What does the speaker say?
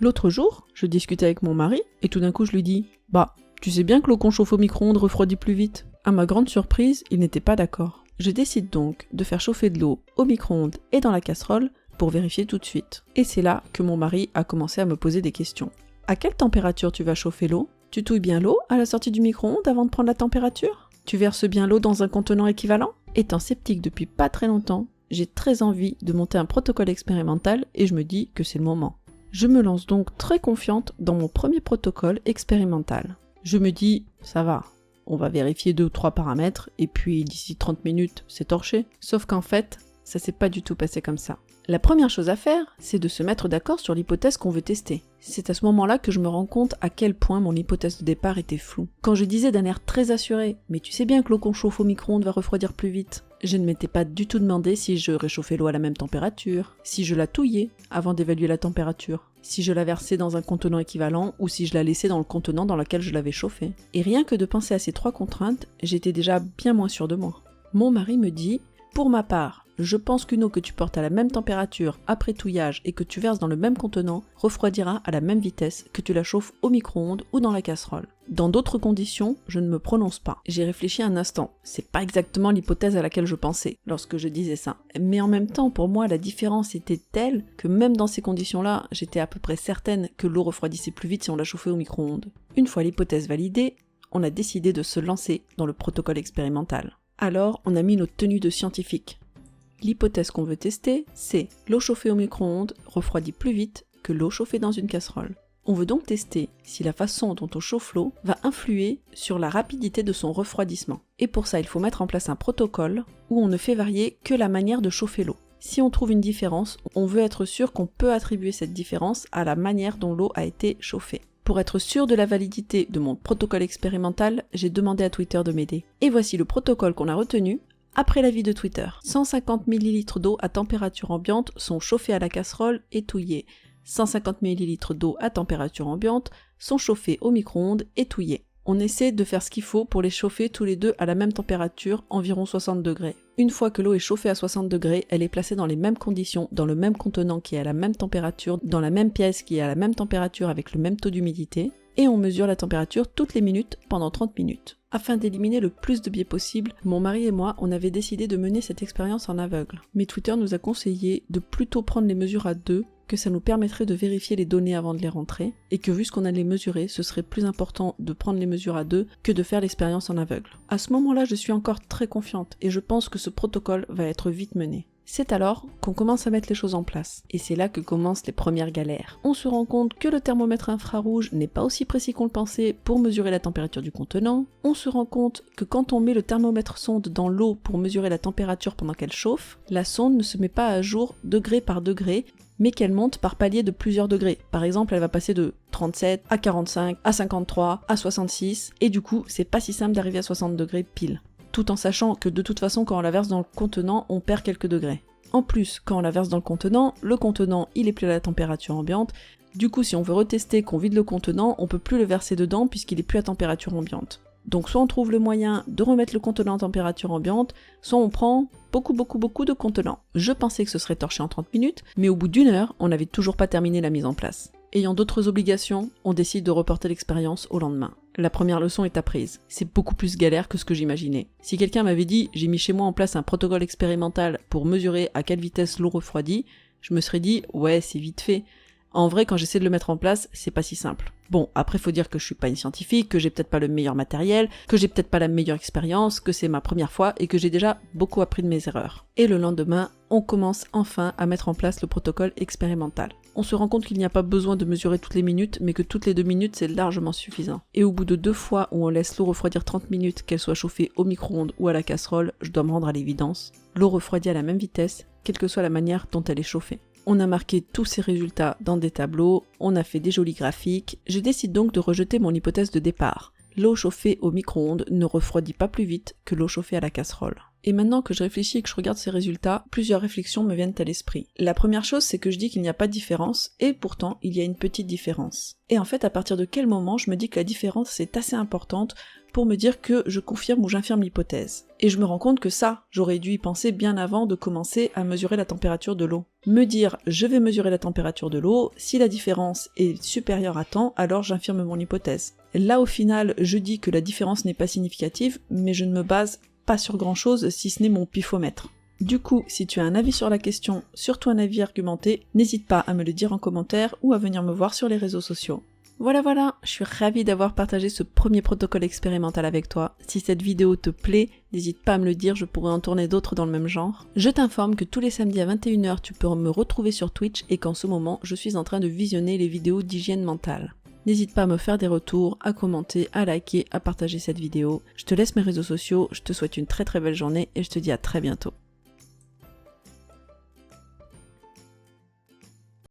L'autre jour, je discutais avec mon mari, et tout d'un coup je lui dis « Bah, tu sais bien que l'eau qu'on chauffe au micro-ondes refroidit plus vite ?» À ma grande surprise, il n'était pas d'accord. Je décide donc de faire chauffer de l'eau au micro-ondes et dans la casserole pour vérifier tout de suite. Et c'est là que mon mari a commencé à me poser des questions. À quelle température tu vas chauffer l'eau ? Tu touilles bien l'eau à la sortie du micro-ondes avant de prendre la température ? Tu verses bien l'eau dans un contenant équivalent ? Étant sceptique depuis pas très longtemps, j'ai très envie de monter un protocole expérimental et je me dis que c'est le moment. Je me lance donc très confiante dans mon premier protocole expérimental. Je me dis, ça va, on va vérifier 2 ou 3 paramètres et puis d'ici 30 minutes, c'est torché. Sauf qu'en fait, ça s'est pas du tout passé comme ça. La première chose à faire, c'est de se mettre d'accord sur l'hypothèse qu'on veut tester. C'est à ce moment-là que je me rends compte à quel point mon hypothèse de départ était floue. Quand je disais d'un air très assuré « mais tu sais bien que l'eau qu'on chauffe au micro-ondes va refroidir plus vite », je ne m'étais pas du tout demandé si je réchauffais l'eau à la même température, si je la touillais avant d'évaluer la température, si je la versais dans un contenant équivalent ou si je la laissais dans le contenant dans lequel je l'avais chauffée. Et rien que de penser à ces 3 contraintes, j'étais déjà bien moins sûre de moi. Mon mari me dit « pour ma part, je pense qu'une eau que tu portes à la même température après touillage et que tu verses dans le même contenant refroidira à la même vitesse que tu la chauffes au micro-ondes ou dans la casserole. Dans d'autres conditions, je ne me prononce pas. » J'ai réfléchi un instant. C'est pas exactement l'hypothèse à laquelle je pensais lorsque je disais ça. Mais en même temps, pour moi, la différence était telle que même dans ces conditions-là, j'étais à peu près certaine que l'eau refroidissait plus vite si on la chauffait au micro-ondes. Une fois l'hypothèse validée, on a décidé de se lancer dans le protocole expérimental. Alors, on a mis notre tenue de scientifique. L'hypothèse qu'on veut tester, c'est l'eau chauffée au micro-ondes refroidit plus vite que l'eau chauffée dans une casserole. On veut donc tester si la façon dont on chauffe l'eau va influer sur la rapidité de son refroidissement. Et pour ça, il faut mettre en place un protocole où on ne fait varier que la manière de chauffer l'eau. Si on trouve une différence, on veut être sûr qu'on peut attribuer cette différence à la manière dont l'eau a été chauffée. Pour être sûr de la validité de mon protocole expérimental, j'ai demandé à Twitter de m'aider. Et voici le protocole qu'on a retenu. Après l'avis de Twitter, 150 ml d'eau à température ambiante sont chauffés à la casserole et touillés. 150 ml d'eau à température ambiante sont chauffés au micro-ondes et touillés. On essaie de faire ce qu'il faut pour les chauffer tous les deux à la même température, environ 60 degrés. Une fois que l'eau est chauffée à 60 degrés, elle est placée dans les mêmes conditions, dans le même contenant qui est à la même température, dans la même pièce qui est à la même température avec le même taux d'humidité, et on mesure la température toutes les minutes pendant 30 minutes. Afin d'éliminer le plus de biais possible, mon mari et moi, on avait décidé de mener cette expérience en aveugle. Mais Twitter nous a conseillé de plutôt prendre les mesures à 2, que ça nous permettrait de vérifier les données avant de les rentrer, et que vu ce qu'on allait mesurer, ce serait plus important de prendre les mesures à 2 que de faire l'expérience en aveugle. À ce moment-là, je suis encore très confiante, et je pense que ce protocole va être vite mené. C'est alors qu'on commence à mettre les choses en place, et c'est là que commencent les premières galères. On se rend compte que le thermomètre infrarouge n'est pas aussi précis qu'on le pensait pour mesurer la température du contenant. On se rend compte que quand on met le thermomètre sonde dans l'eau pour mesurer la température pendant qu'elle chauffe, la sonde ne se met pas à jour degré par degré, mais qu'elle monte par palier de plusieurs degrés. Par exemple, elle va passer de 37 à 45, à 53, à 66, et du coup, c'est pas si simple d'arriver à 60 degrés pile. Tout en sachant que de toute façon, quand on la verse dans le contenant, on perd quelques degrés. En plus, quand on la verse dans le contenant, il est plus à la température ambiante. Du coup, si on veut retester qu'on vide le contenant, on peut plus le verser dedans puisqu'il est plus à température ambiante. Donc soit on trouve le moyen de remettre le contenant en température ambiante, soit on prend beaucoup de contenants. Je pensais que ce serait torché en 30 minutes, mais au bout d'1 heure, on n'avait toujours pas terminé la mise en place. Ayant d'autres obligations, on décide de reporter l'expérience au lendemain. La première leçon est apprise. C'est beaucoup plus galère que ce que j'imaginais. Si quelqu'un m'avait dit « j'ai mis chez moi en place un protocole expérimental pour mesurer à quelle vitesse l'eau refroidit », je me serais dit « ouais, c'est vite fait ». En vrai, quand j'essaie de le mettre en place, c'est pas si simple. Bon, après faut dire que je suis pas une scientifique, que j'ai peut-être pas le meilleur matériel, que j'ai peut-être pas la meilleure expérience, que c'est ma première fois et que j'ai déjà beaucoup appris de mes erreurs. Et le lendemain, on commence enfin à mettre en place le protocole expérimental. On se rend compte qu'il n'y a pas besoin de mesurer toutes les minutes, mais que toutes les 2 minutes c'est largement suffisant. Et au bout de 2 fois où on laisse l'eau refroidir 30 minutes, qu'elle soit chauffée au micro-ondes ou à la casserole, je dois me rendre à l'évidence. L'eau refroidit à la même vitesse, quelle que soit la manière dont elle est chauffée. On a marqué tous ces résultats dans des tableaux, on a fait des jolis graphiques. Je décide donc de rejeter mon hypothèse de départ. L'eau chauffée au micro-ondes ne refroidit pas plus vite que l'eau chauffée à la casserole. Et maintenant que je réfléchis et que je regarde ces résultats, plusieurs réflexions me viennent à l'esprit. La première chose, c'est que je dis qu'il n'y a pas de différence, et pourtant, il y a une petite différence. Et en fait, à partir de quel moment je me dis que la différence est assez importante pour me dire que je confirme ou j'infirme l'hypothèse. Et je me rends compte que ça, j'aurais dû y penser bien avant de commencer à mesurer la température de l'eau. Me dire, je vais mesurer la température de l'eau, si la différence est supérieure à temps, alors j'infirme mon hypothèse. Là, au final, je dis que la différence n'est pas significative, mais je ne me base pas sur grand chose si ce n'est mon pifomètre. Du coup, si tu as un avis sur la question, surtout un avis argumenté, n'hésite pas à me le dire en commentaire ou à venir me voir sur les réseaux sociaux. Voilà, je suis ravie d'avoir partagé ce premier protocole expérimental avec toi. Si cette vidéo te plaît, n'hésite pas à me le dire, je pourrais en tourner d'autres dans le même genre. Je t'informe que tous les samedis à 21h, tu peux me retrouver sur Twitch et qu'en ce moment, je suis en train de visionner les vidéos d'hygiène mentale. N'hésite pas à me faire des retours, à commenter, à liker, à partager cette vidéo. Je te laisse mes réseaux sociaux, je te souhaite une très belle journée et je te dis à très bientôt.